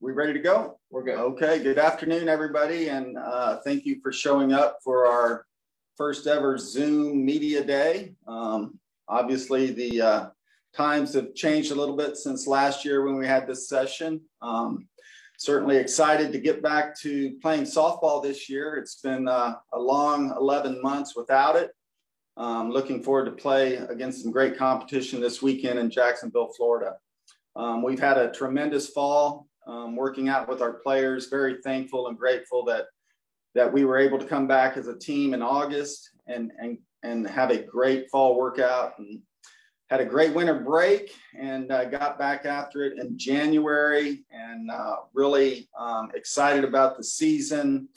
We ready to go? We're good. Okay, good afternoon, everybody, and thank you for showing up for our first ever Zoom Media Day. Obviously, the times have changed a little bit since last year when we had this session. Certainly excited to get back to playing softball this year. It's been a long 11 months without it. Looking forward to play against some great competition this weekend in Jacksonville, Florida. We've had a tremendous fall working out with our players. Very thankful and grateful that we were able to come back as a team in August and have a great fall workout, and had a great winter break, and got back after it in January, and really excited about the season,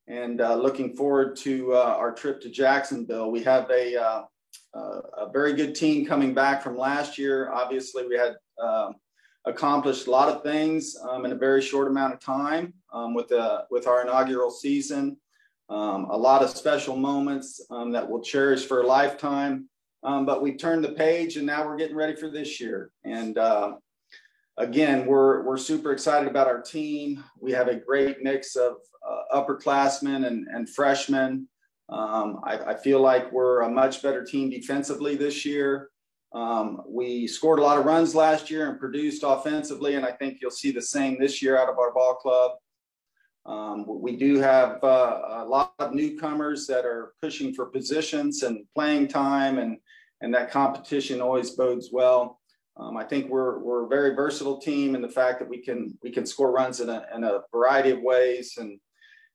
and looking forward to our trip to Jacksonville. We have a very good team coming back from last year. Obviously, we had accomplished a lot of things in a very short amount of time with our inaugural season. A lot of special moments that we'll cherish for a lifetime. But we've turned the page, and now we're getting ready for this year. And again, we're super excited about our team. We have a great mix of upperclassmen and freshmen. I feel like we're a much better team defensively this year. We scored a lot of runs last year and produced offensively, and I think you'll see the same this year out of our ball club. We do have a lot of newcomers that are pushing for positions and playing time, and that competition always bodes well. I think we're a very versatile team in the fact that we can score runs in a variety of ways.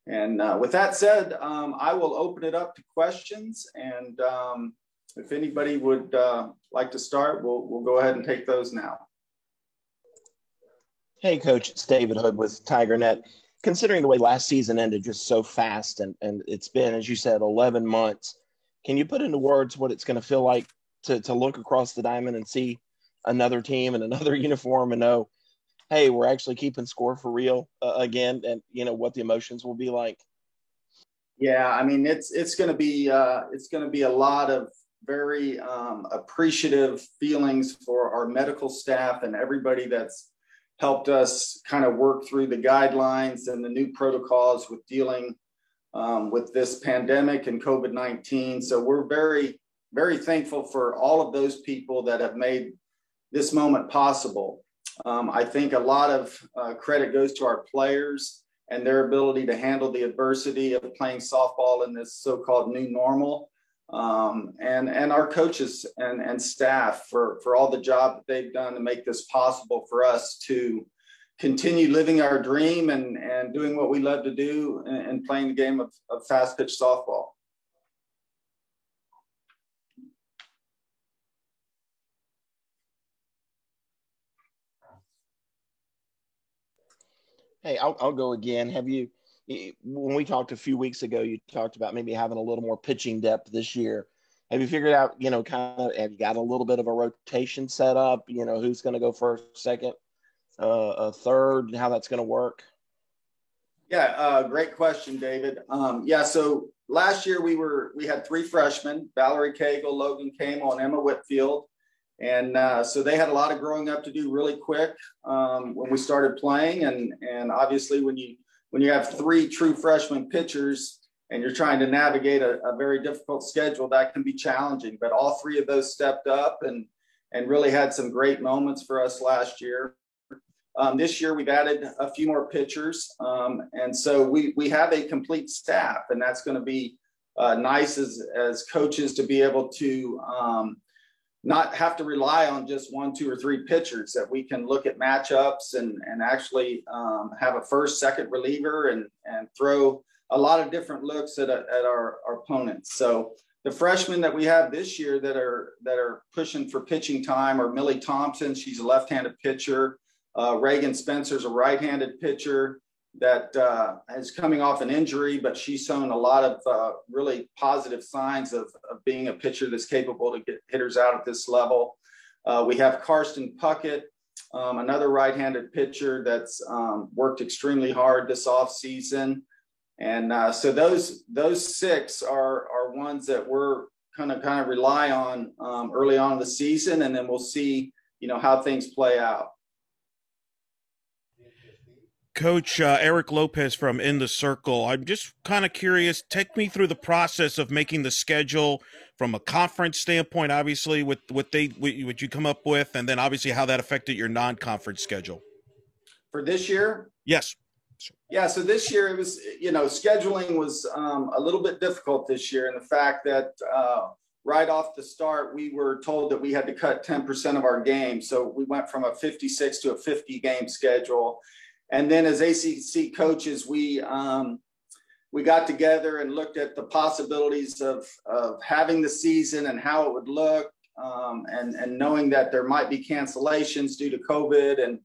And with that said, I will open it up to questions, and if anybody would like to start, we'll go ahead and take those now. Hey, Coach, it's David Hood with TigerNet. Considering the way last season ended just so fast, and it's been, as you said, 11 months, can you put into words what it's going to feel like to look across the diamond and see another team and another uniform and know, hey, we're actually keeping score for real again, and what the emotions will be like? Yeah, I mean, it's going to be a lot of very appreciative feelings for our medical staff and everybody that's helped us kind of work through the guidelines and the new protocols with dealing with this pandemic and COVID-19. So we're very, very thankful for all of those people that have made this moment possible. I think a lot of credit goes to our players and their ability to handle the adversity of playing softball in this so-called new normal. And our coaches and staff for all the job that they've done to make this possible for us to continue living our dream and doing what we love to do and playing the game of fast pitch softball. Hey, I'll go again. When we talked a few weeks ago, you talked about maybe having a little more pitching depth this year. Have you figured out, have you got a little bit of a rotation set up? Who's going to go first, second, third, how that's going to work? Yeah, great question, David. So last year we had three freshmen: Valerie Cagle, Logan Camel, and Emma Whitfield. And so they had a lot of growing up to do really quick when we started playing. And obviously when you have three true freshman pitchers and you're trying to navigate a very difficult schedule, that can be challenging. But all three of those stepped up and really had some great moments for us last year. This year we've added a few more pitchers. And so we have a complete staff, and that's going to be nice as coaches to be able to not have to rely on just one, two, or three pitchers, that we can look at matchups and actually have a first, second reliever and throw a lot of different looks at our opponents. So the freshmen that we have this year that are pushing for pitching time are Millie Thompson. She's a left-handed pitcher. Reagan Spencer's a right-handed pitcher that is coming off an injury, but she's shown a lot of really positive signs of being a pitcher that's capable to get hitters out at this level. We have Karsten Puckett, another right-handed pitcher that's worked extremely hard this offseason. And so those six are ones that we're kind of rely on early on in the season, and then we'll see, how things play out. Coach, Eric Lopez from In the Circle. I'm just kind of curious, take me through the process of making the schedule from a conference standpoint, obviously, with what you come up with, and then obviously how that affected your non-conference schedule. For this year? Yes. Yeah, so this year it was, scheduling was a little bit difficult this year, and the fact that right off the start, we were told that we had to cut 10% of our games. So we went from a 56 to a 50 game schedule. And then as ACC coaches, we got together and looked at the possibilities of having the season and how it would look, and knowing that there might be cancellations due to COVID and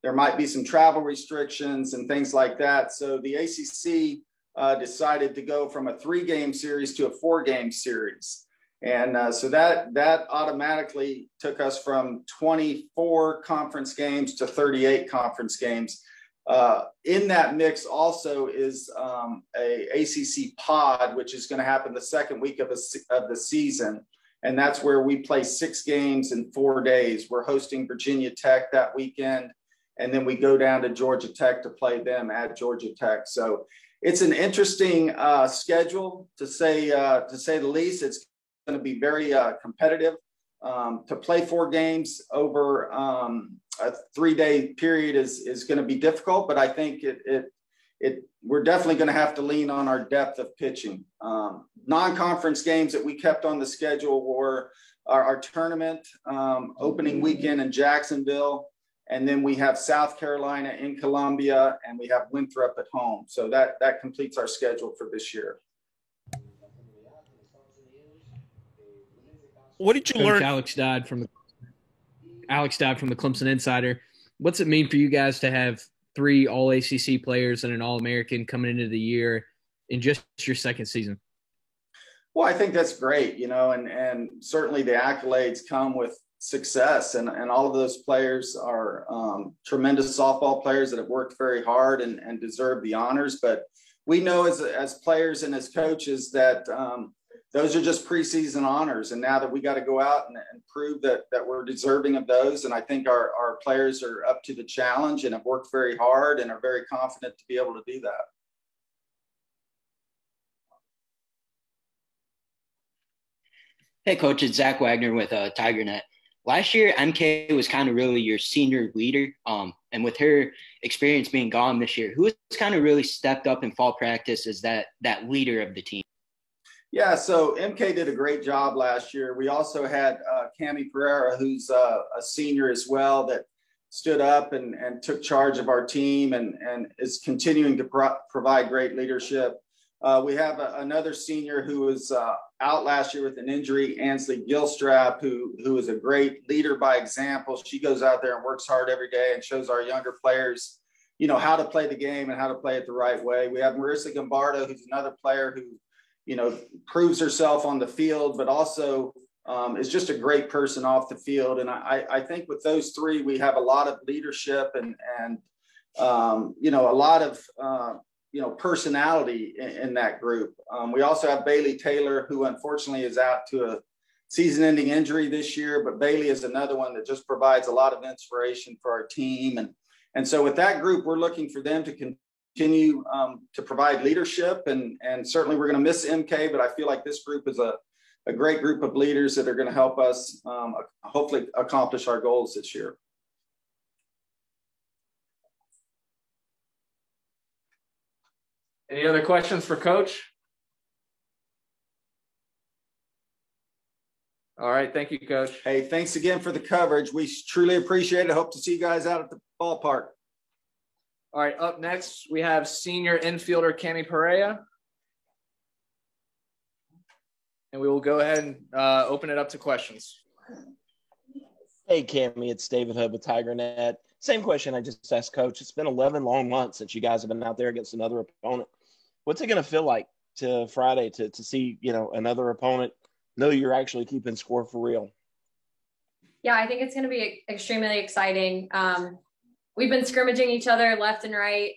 there might be some travel restrictions and things like that. So the ACC decided to go from a 3-game series to a 4-game series. And so that automatically took us from 24 conference games to 38 conference games. In that mix also is a ACC pod, which is going to happen the second week of the season. And that's where we play 6 games in 4 days. We're hosting Virginia Tech that weekend, and then we go down to Georgia Tech to play them at Georgia Tech. So it's an interesting schedule, to say the least. It's going to be very competitive. To play 4 games over a 3-day period is going to be difficult, but I think we're definitely going to have to lean on our depth of pitching. Non-conference games that we kept on the schedule were our tournament opening weekend in Jacksonville, and then we have South Carolina in Columbia, and we have Winthrop at home. So that completes our schedule for this year. What did you learn? Alex Dodd from the Clemson Insider. What's it mean for you guys to have 3 All-ACC players and an All-American coming into the year in just your second season? Well, I think that's great, and certainly the accolades come with success, and all of those players are tremendous softball players that have worked very hard and deserve the honors. But we know as players and as coaches that those are just preseason honors. And now that we got to go out and prove that we're deserving of those. And I think our players are up to the challenge and have worked very hard and are very confident to be able to do that. Hey, Coach, it's Zach Wagner with TigerNet. Last year, MK was kind of really your senior leader. And with her experience being gone this year, who has kind of really stepped up in fall practice as that leader of the team? Yeah, so MK did a great job last year. We also had Cami Pereira, who's a senior as well, that stood up and took charge of our team and is continuing to provide great leadership. We have another senior who was out last year with an injury, Ansley Gilstrap, who is a great leader by example. She goes out there and works hard every day and shows our younger players, how to play the game and how to play it the right way. We have Marissa Gambardo, who's another player who proves herself on the field, but also is just a great person off the field. And I think with those 3, we have a lot of leadership and a lot of, personality in that group. We also have Bailey Taylor, who unfortunately is out to a season-ending injury this year, but Bailey is another one that just provides a lot of inspiration for our team. And so with that group, we're looking for them to continue to provide leadership, and certainly we're going to miss MK, but I feel like this group is a great group of leaders that are going to help us hopefully accomplish our goals this year. Any other questions for Coach? All right, thank you, Coach. Hey, thanks again for the coverage. We truly appreciate it. Hope to see you guys out at the ballpark. All right, up next, we have senior infielder Cami Pereira. And we will go ahead and open it up to questions. Hey, Cami, it's David Hood with TigerNet. Same question I just asked Coach. It's been 11 long months since you guys have been out there against another opponent. What's it going to feel like to Friday to see, another opponent, know you're actually keeping score for real? Yeah, I think it's going to be extremely exciting. We've been scrimmaging each other left and right.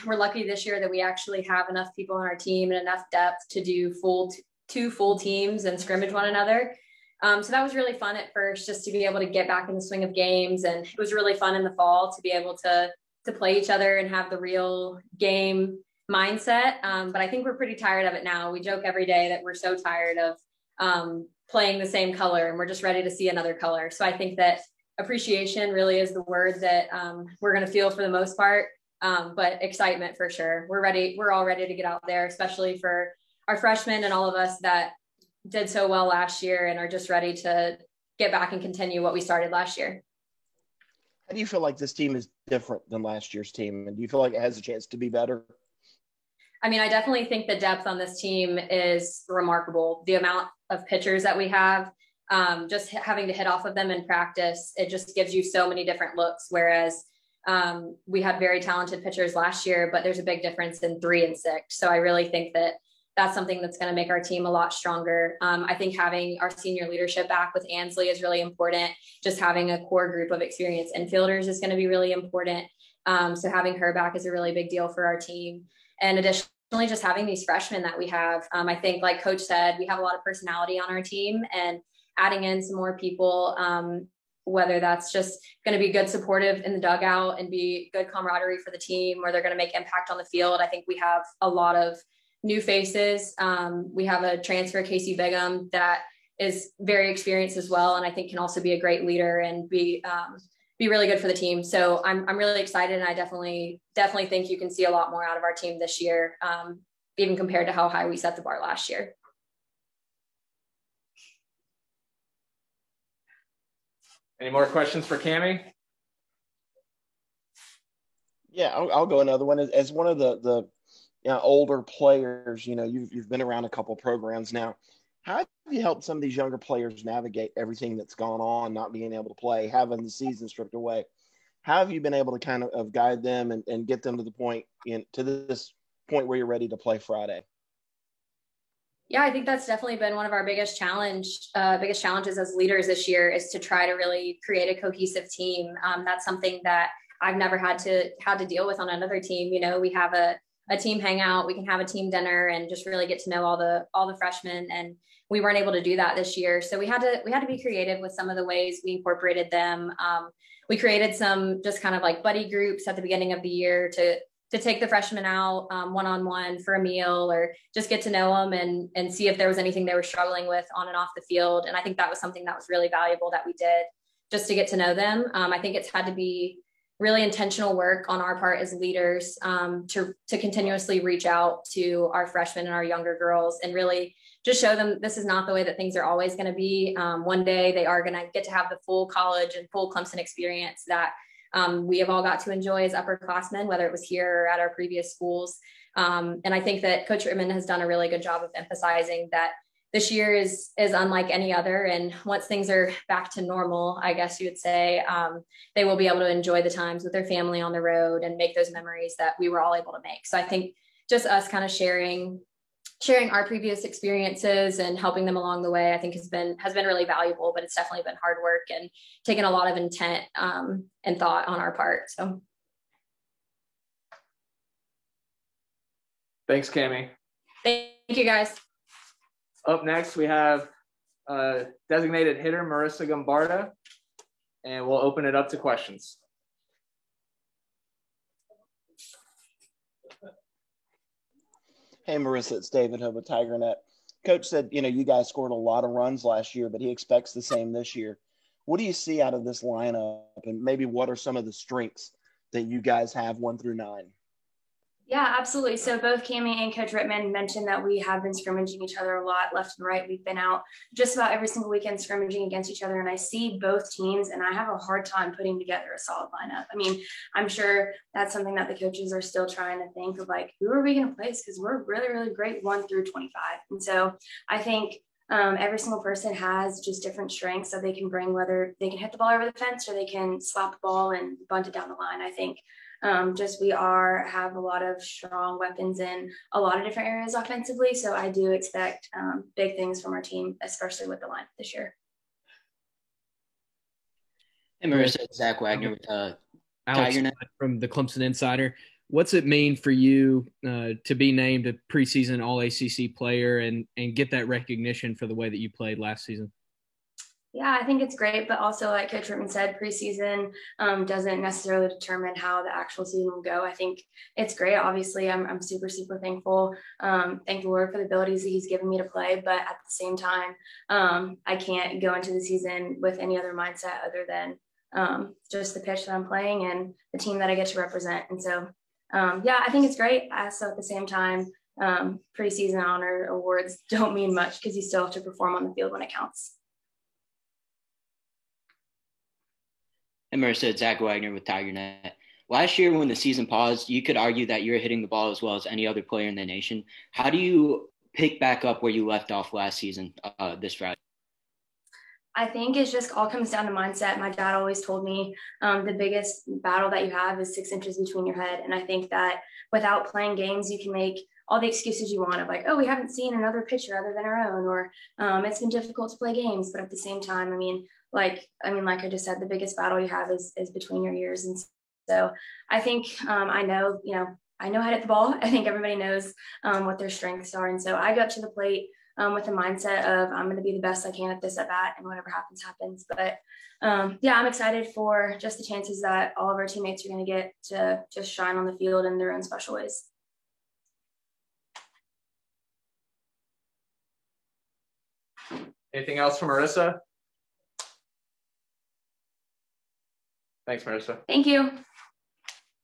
We're lucky this year that we actually have enough people on our team and enough depth to do two full teams and scrimmage one another. So that was really fun at first, just to be able to get back in the swing of games. And it was really fun in the fall to be able to play each other and have the real game mindset. But I think we're pretty tired of it now. We joke every day that we're so tired of playing the same color, and we're just ready to see another color. So I think that appreciation really is the word that we're going to feel for the most part. But excitement for sure. We're all ready to get out there, especially for our freshmen and all of us that did so well last year and are just ready to get back and continue what we started last year. How do you feel like this team is different than last year's team? And do you feel like it has a chance to be better? I mean, I definitely think the depth on this team is remarkable. The amount of pitchers that we have, just having to hit off of them in practice, it just gives you so many different looks. Whereas we had very talented pitchers last year, but there's a big difference in 3 and 6. So I really think that that's something that's going to make our team a lot stronger. I think having our senior leadership back with Ansley is really important. Just having a core group of experienced infielders is going to be really important. So having her back is a really big deal for our team. And additionally, just having these freshmen that we have, I think, like Coach said, we have a lot of personality on our team, and adding in some more people, whether that's just going to be good supportive in the dugout and be good camaraderie for the team, or they're going to make impact on the field. I think we have a lot of new faces. We have a transfer, Casey Bigham, that is very experienced as well, and I think can also be a great leader and be really good for the team. So I'm really excited, and I definitely think you can see a lot more out of our team this year, even compared to how high we set the bar last year. Any more questions for Cammie? Yeah, I'll go another one. As one of the older players, you've been around a couple programs now. How have you helped some of these younger players navigate everything that's gone on, not being able to play, having the season stripped away? How have you been able to kind of guide them and get them to the point, to this point where you're ready to play Friday? Yeah, I think that's definitely been one of our biggest challenges as leaders this year, is to try to really create a cohesive team. That's something that I've never had to deal with on another team. We have a team hangout, we can have a team dinner and just really get to know all the freshmen. And we weren't able to do that this year. So we had to be creative with some of the ways we incorporated them. We created some just kind of like buddy groups at the beginning of the year to take the freshmen out one-on-one for a meal, or just get to know them and see if there was anything they were struggling with on and off the field. And I think that was something that was really valuable that we did, just to get to know them. I think it's had to be really intentional work on our part as leaders to continuously reach out to our freshmen and our younger girls and really just show them this is not the way that things are always going to be. One day they are going to get to have the full college and full Clemson experience that we have all got to enjoy as upperclassmen, whether it was here or at our previous schools. And I think that Coach Rittman has done a really good job of emphasizing that this year is unlike any other. And once things are back to normal, I guess you would say, they will be able to enjoy the times with their family on the road and make those memories that we were all able to make. So I think just us kind of sharing our previous experiences and helping them along the way, I think has been really valuable, but it's definitely been hard work and taken a lot of intent and thought on our part. So. Thanks, Cammie. Thank you, guys. Up next, we have designated hitter Marissa Gombarda, and we'll open it up to questions. Hey, Marissa, it's David Hood with TigerNet. Coach said, you guys scored a lot of runs last year, but he expects the same this year. What do you see out of this lineup, and maybe what are some of the strengths that you guys have 1 through 9? Yeah, absolutely. So both Cammie and Coach Rittman mentioned that we have been scrimmaging each other a lot left and right. We've been out just about every single weekend scrimmaging against each other, and I see both teams, and I have a hard time putting together a solid lineup. I mean, I'm sure that's something that the coaches are still trying to think of, like, who are we going to place? Because we're really, really great 1 through 25. And so I think every single person has just different strengths that they can bring, whether they can hit the ball over the fence or they can slap the ball and bunt it down the line. I think we have a lot of strong weapons in a lot of different areas offensively. So I do expect big things from our team, especially with the lineup this year. Hey, Marissa, it's Zach Wagner with Alex TigerNet from the Clemson Insider. What's it mean for you to be named a preseason All-ACC player and get that recognition for the way that you played last season? Yeah, I think it's great, but also like Coach Rittman said, preseason doesn't necessarily determine how the actual season will go. I think it's great. Obviously, I'm super, super thankful. Thank the Lord for the abilities that He's given me to play, but at the same time, I can't go into the season with any other mindset other than just the pitch that I'm playing and the team that I get to represent. And so, yeah, I think it's great. So at the same time, preseason honor awards don't mean much because you still have to perform on the field when it counts. And Marissa, Zach Wagner with TigerNet. Last year, when the season paused, you could argue that you're hitting the ball as well as any other player in the nation. How do you pick back up where you left off last season this Friday? I think it just all comes down to mindset. My dad always told me the biggest battle that you have is 6 inches between your head. And I think that without playing games, you can make all the excuses you want of like, oh, we haven't seen another pitcher other than our own, or it's been difficult to play games. But at the same time, like I just said, the biggest battle you have is between your ears. And so I think I know how to hit the ball. I think everybody knows what their strengths are. And so I go up to the plate with the mindset of I'm going to be the best I can at this at bat, and whatever happens, happens. But yeah, I'm excited for just the chances that all of our teammates are going to get to just shine on the field in their own special ways. Anything else from Marissa? Thanks, Marissa. Thank you.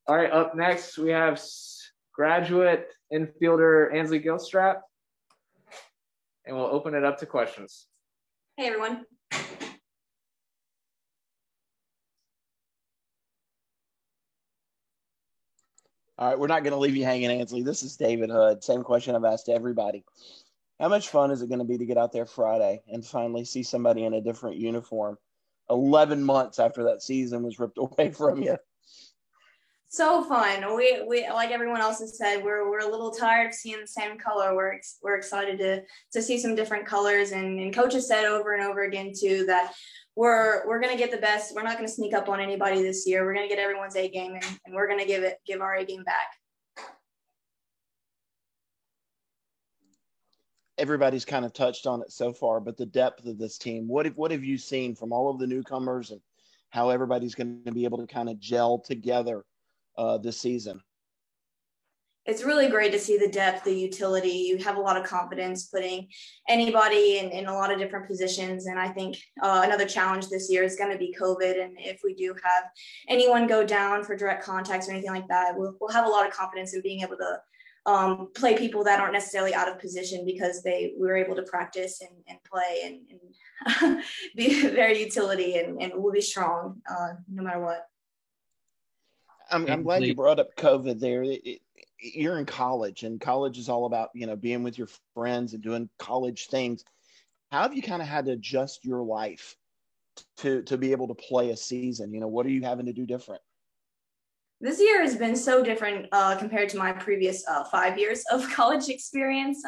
All right, up next, we have graduate infielder Ansley Gilstrap, and we'll open it up to questions. Hey, everyone. All right, we're not going to leave you hanging, Ansley. This is David Hood. Same question I've asked everybody. How much fun is it going to be to get out there Friday and finally see somebody in a different uniform 11 months after that season was ripped away from you? So fun. We like everyone else has said, we're a little tired of seeing the same color. We're excited to see some different colors, and Coach has said over and over again too that we're going to get the best. We're not going to sneak up on anybody this year. We're going to get everyone's A game, and we're going to give our A game back. Everybody's kind of touched on it so far, but the depth of this team, what have you seen from all of the newcomers and how everybody's going to be able to kind of gel together this season? It's really great to see the depth, the utility. You have a lot of confidence putting anybody in a lot of different positions. And I think another challenge this year is going to be COVID. And if we do have anyone go down for direct contacts or anything like that, we'll have a lot of confidence in being able to play people that aren't necessarily out of position because we were able to practice and play and be very utility and we'll be strong no matter what. I'm glad you brought up COVID there. You're in college, and college is all about, being with your friends and doing college things. How have you kind of had to adjust your life to be able to play a season? What are you having to do different? This year has been so different compared to my previous 5 years of college experience.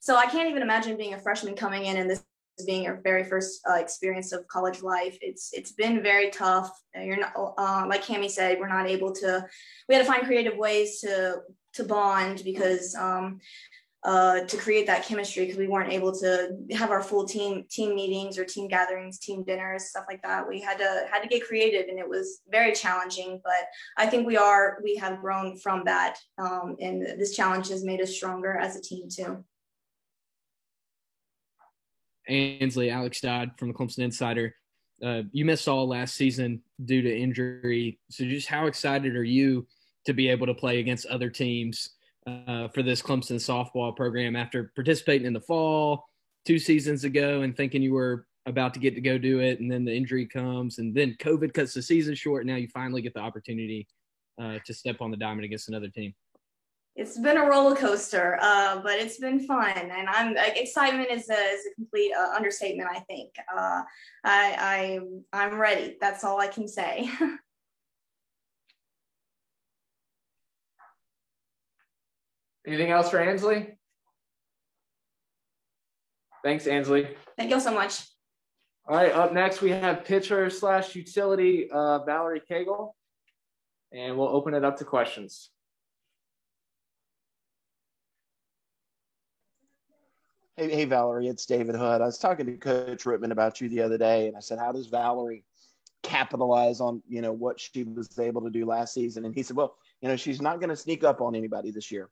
So I can't even imagine being a freshman coming in and this being your very first experience of college life. It's been very tough. You're not like Cami said, we had to find creative ways to bond because to create that chemistry, because we weren't able to have our full team meetings or team gatherings, team dinners, stuff like that. We had to get creative, and it was very challenging, but I think we have grown from that. And this challenge has made us stronger as a team too. Ansley, Alex Dodd from the Clemson Insider. You missed all last season due to injury. So just how excited are you to be able to play against other teams for this Clemson softball program after participating in the fall 2 seasons ago and thinking you were about to get to go do it, and then the injury comes, and then COVID cuts the season short, and now you finally get the opportunity to step on the diamond against another team? It's been a roller coaster, but it's been fun, and excitement is a complete understatement. I think I'm ready. That's all I can say. Anything else for Ansley? Thanks, Ansley. Thank you so much. All right, up next we have pitcher / utility Valerie Cagle, and we'll open it up to questions. Hey, Valerie, it's David Hood. I was talking to Coach Rittman about you the other day, and I said, how does Valerie capitalize on, what she was able to do last season? And he said, well, she's not going to sneak up on anybody this year.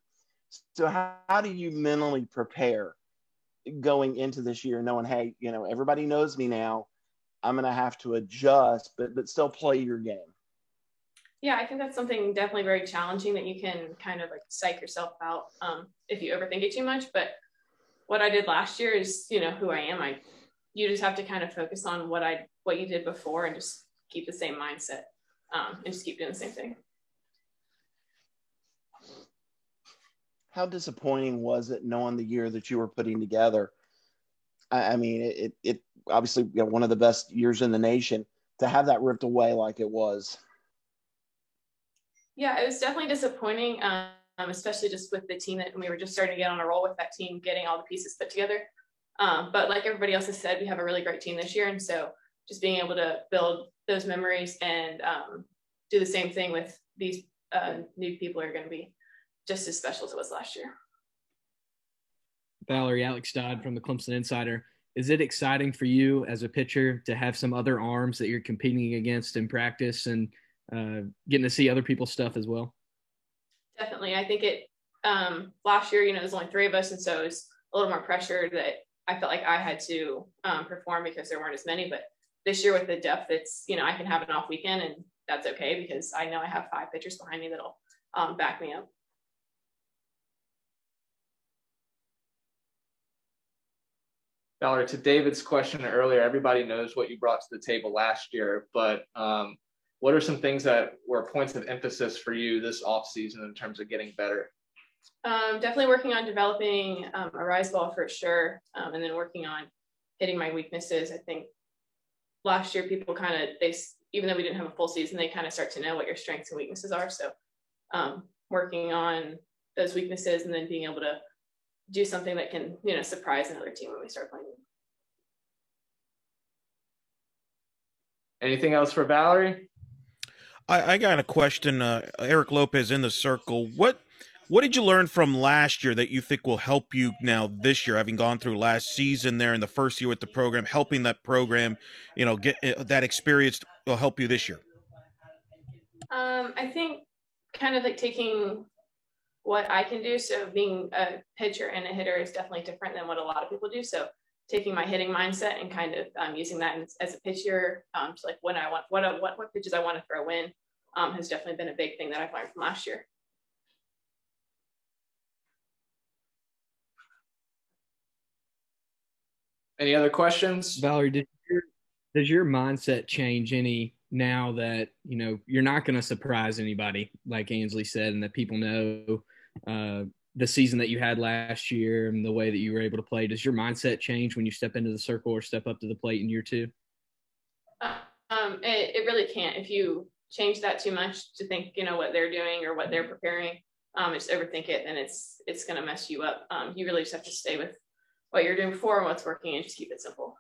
So how do you mentally prepare going into this year knowing, hey, everybody knows me now. I'm going to have to adjust, but still play your game? Yeah, I think that's something definitely very challenging that you can kind of like psych yourself out if you overthink it too much. But what I did last year is, who I am. You just have to kind of focus on what you did before and just keep the same mindset and just keep doing the same thing. How disappointing was it knowing the year that you were putting together? I mean, it obviously one of the best years in the nation, to have that ripped away like it was. Yeah, it was definitely disappointing, especially just with the team that we were just starting to get on a roll with that team, getting all the pieces put together. But like everybody else has said, we have a really great team this year. And so just being able to build those memories and do the same thing with these new people are going to be just as special as it was last year. Valerie, Alex Dodd from the Clemson Insider. Is it exciting for you as a pitcher to have some other arms that you're competing against in practice and getting to see other people's stuff as well? Definitely. I think it last year, there's only 3 of us. And so it was a little more pressure that I felt like I had to perform because there weren't as many. But this year with the depth, it's, I can have an off weekend and that's okay because I know I have 5 pitchers behind me that'll back me up. Valerie, to David's question earlier, everybody knows what you brought to the table last year, but what are some things that were points of emphasis for you this offseason in terms of getting better? Definitely working on developing a rise ball for sure, and then working on hitting my weaknesses. I think last year people even though we didn't have a full season, they kind of start to know what your strengths and weaknesses are. So working on those weaknesses and then being able to do something that can, surprise another team when we start playing. Anything else for Valerie? I got a question. Eric Lopez in the circle. What did you learn from last year that you think will help you now this year, having gone through last season there in the first year with the program, helping that program, get that experience will help you this year? I think kind of like taking what I can do. So being a pitcher and a hitter is definitely different than what a lot of people do. So taking my hitting mindset and kind of using that as a pitcher to like when I want, what pitches I want to throw in has definitely been a big thing that I've learned from last year. Any other questions? Valerie, does your mindset change any now that, you're not going to surprise anybody, like Ainsley said, and that people know the season that you had last year and the way that you were able to play? Does your mindset change when you step into the circle or step up to the plate in year 2? It really can't. If you change that too much to think, what they're doing or what they're preparing, just overthink it, then it's going to mess you up. You really just have to stay with what you're doing before and what's working and just keep it simple.